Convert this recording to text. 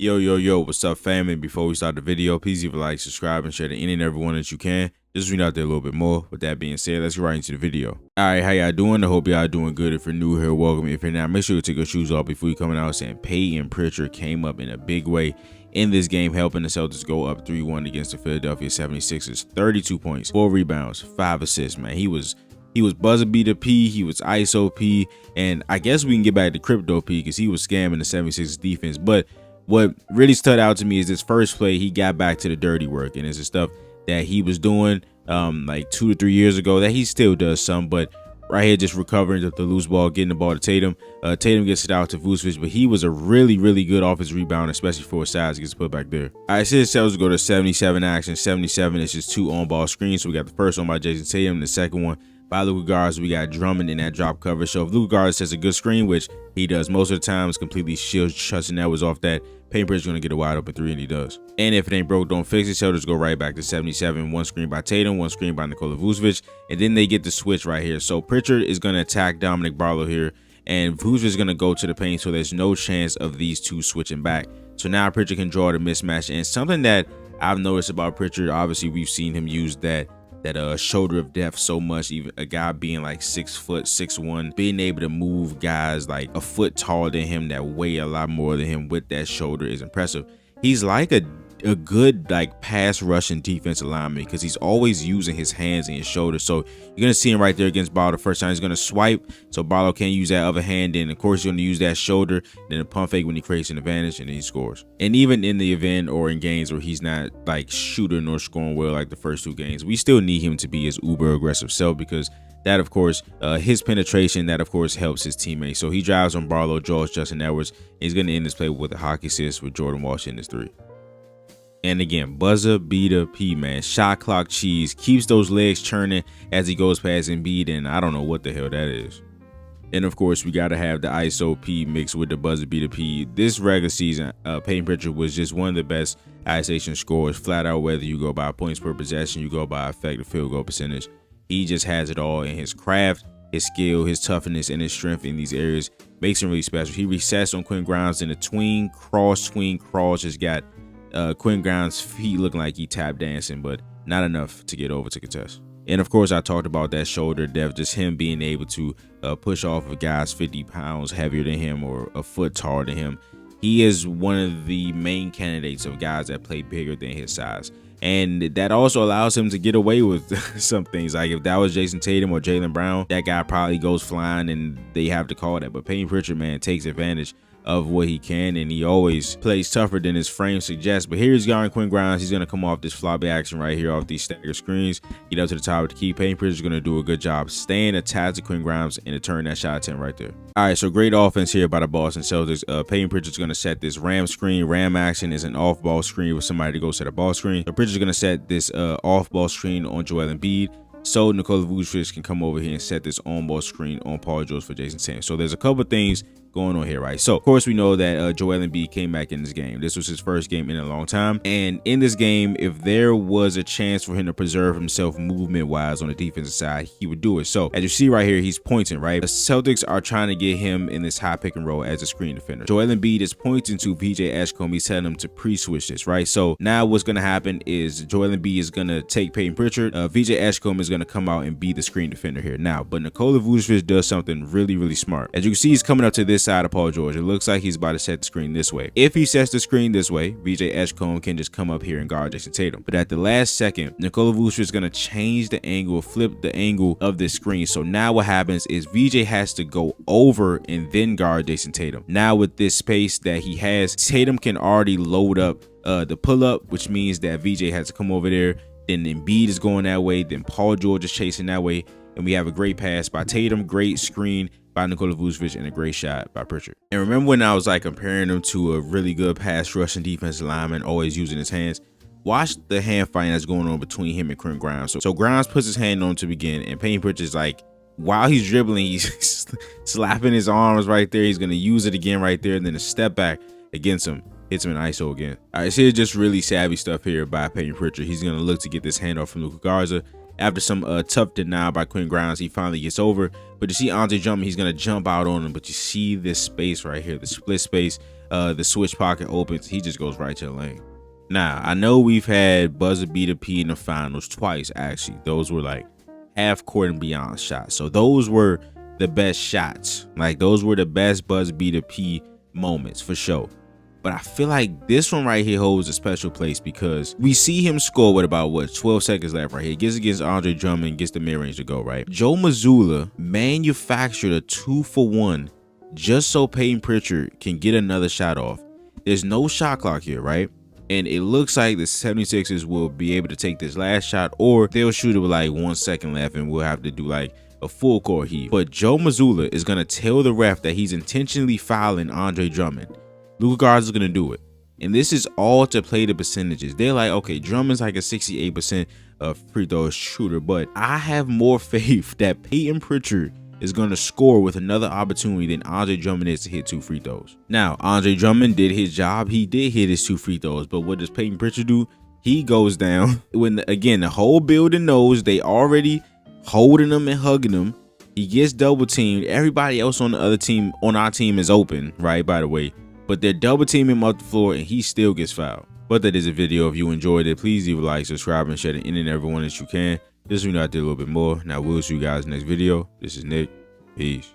Yo, what's up, family? Before we start the video, please leave a like, subscribe, and share to any and everyone that you can. Just read out there a little bit more. With that being said, let's get right into the video. Alright, how y'all doing? I hope y'all doing good. If you're new here, welcome. If you're not, make sure you take your shoes off before you coming out saying Payton Pritchard came up in a big way in this game, helping the Celtics go up 3-1 against the Philadelphia 76ers. 32 points, 4 rebounds, 5 assists, man. He was buzzer beater P, he was ISO P, and I guess we can get back to crypto P because he was scamming the 76ers defense. But what really stood out to me is this first play, he got back to the dirty work, and it's the stuff that he was doing like 2 to 3 years ago that he still does some, but right here just recovering the loose ball, getting the ball to Tatum. Tatum gets it out to Vucevic, but he was a really good offensive rebound, especially for his size. He gets put back there. All right, so the Celtics go to 77 action. 77 is just 2 on-ball screens. So we got the first one by Jason Tatum, and the second one by Luka Garza. We got Drummond in that drop cover. So if Luka Garza has a good screen, which he does most of the time, is completely shields Justin Edwards off that, Payton Pritchard's going to get a wide open 3, and he does. And if it ain't broke, don't fix it. Celtics go right back to 77. 1 screen by Tatum, 1 screen by Nikola Vucevic, and then they get the switch right here. So Pritchard is going to attack Dominic Barlow here, and Vucevic is going to go to the paint, so there's no chance of these two switching back. So now Pritchard can draw the mismatch, and something that I've noticed about Pritchard, obviously we've seen him use that shoulder of depth so much, even a guy being like 6 foot 6'1", being able to move guys like a foot taller than him that weigh a lot more than him with that shoulder is impressive. He's like a good like pass rushing defensive lineman because he's always using his hands and his shoulders. So you're gonna see him right there against Barlow. The first time he's gonna swipe, so Barlow can't use that other hand. Then of course he's gonna use that shoulder, then a pump fake when he creates an advantage, and then he scores. And even in the event or in games where he's not like shooting or scoring well like the first 2 games, we still need him to be his uber aggressive self, because that of course his penetration, that of course helps his teammates. So he drives on Barlow, draws Justin Edwards, and he's gonna end this play with a hockey assist with Jordan Walsh in his 3. And again, buzzer beater P, man. Shot clock cheese, keeps those legs churning as he goes past Embiid, and I don't know what the hell that is. And of course, we got to have the ISO P mixed with the buzzer beater P. This regular season, Payton Pritchard was just one of the best isolation scorers, flat out, whether you go by points per possession, you go by effective field goal percentage. He just has it all in his craft, his skill, his toughness, and his strength in these areas makes him really special. He resets on Quinn Grimes in a tween cross, just got Quinn Grimes' feet looking like he tap dancing, but not enough to get over to contest. And of course, I talked about that shoulder depth, just him being able to push off of guys 50 pounds heavier than him or a foot taller than him. He is one of the main candidates of guys that play bigger than his size. And that also allows him to get away with some things. Like if that was Jason Tatum or Jaylen Brown, that guy probably goes flying and they have to call that. But Payton Pritchard, man, takes advantage of what he can, and he always plays tougher than his frame suggests. But here's guarding Quinn Grimes. He's going to come off this floppy action right here off these stagger screens, get up to the top of the key. Payton Pritchard's going to do a good job staying attached to Quinn Grimes and to turn that shot attempt right there. All right, so great offense here by the Boston Celtics. Payton Pritchard's going to set this ram screen. Ram action is an off-ball screen with somebody to go set a ball screen. So Pritchard's going to set this off-ball screen on Joel Embiid, so Nikola Vucevic can come over here and set this on-ball screen on Paul George for Jason Tatum. So there's a couple things going on here, right? So of course we know that Joel Embiid came back in this game. This was his first game in a long time, and in this game, if there was a chance for him to preserve himself movement wise on the defensive side, he would do it. So as you see right here, he's pointing, right? The Celtics are trying to get him in this high pick and roll as a screen defender. Joel Embiid is pointing to PJ Ashcombe. He's telling him to pre-switch this, right? So now what's going to happen is Joel Embiid is going to take Payton Pritchard. PJ Ashcombe is going to come out and be the screen defender here now, but Nikola Vucevic does something really smart. As you can see, he's coming up to this side of Paul George. It looks like he's about to set the screen this way. If he sets the screen this way, VJ Ashcombe can just come up here and guard Jason Tatum. But at the last second, Nikola Vucevic is going to change the angle, flip the angle of this screen. So now what happens is VJ has to go over and then guard Jason Tatum. Now with this space that he has, Tatum can already load up the pull-up, which means that VJ has to come over there. Then Embiid is going that way. Then Paul George is chasing that way. And we have a great pass by Tatum, great screen by Nikola Vucevic, and a great shot by Pritchard. And remember when I was like comparing him to a really good pass rushing defensive lineman, always using his hands? Watch the hand fighting that's going on between him and Quinn Grimes. So Grimes puts his hand on to begin, and Payton Pritchard's like, while he's dribbling, he's slapping his arms right there. He's going to use it again right there, and then a step back against him. Hits him in ISO again. All right, so here's just really savvy stuff here by Payton Pritchard. He's going to look to get this handoff from Luka Garza. After some tough denial by Quinn Grimes, he finally gets over. But you see Andre Drummond, he's going to jump out on him. But you see this space right here, the split space, the switch pocket opens. He just goes right to the lane. Now, I know we've had buzzer beater P in the finals twice, actually. Those were like half court and beyond shots. So those were the best shots. Like, those were the best buzzer beater P moments for sure. But I feel like this one right here holds a special place because we see him score with about, 12 seconds left right here. He gets against Andre Drummond, gets the mid-range to go, right? Joe Mazzulla manufactured a 2-for-1 just so Payton Pritchard can get another shot off. There's no shot clock here, right? And it looks like the 76ers will be able to take this last shot, or they'll shoot it with like 1 second left and we'll have to do like a full court heave. But Joe Mazzulla is going to tell the ref that he's intentionally fouling Andre Drummond. Luka Garza is going to do it. And this is all to play the percentages. They're like, okay, Drummond's like a 68% free throw shooter, but I have more faith that Payton Pritchard is going to score with another opportunity than Andre Drummond is to hit 2 free throws. Now, Andre Drummond did his job. He did hit his 2 free throws, but what does Payton Pritchard do? He goes down when, again, the whole building knows they already holding him and hugging him. He gets double teamed. Everybody else on the other team, on our team, is open, right, by the way, but they're double teaming him up the floor and he still gets fouled. But that is a video. If you enjoyed it, please leave a like, subscribe, and share it in and everyone that you can. Just so you know I did a little bit more. Now we'll see you guys next video. This is Nick. Peace.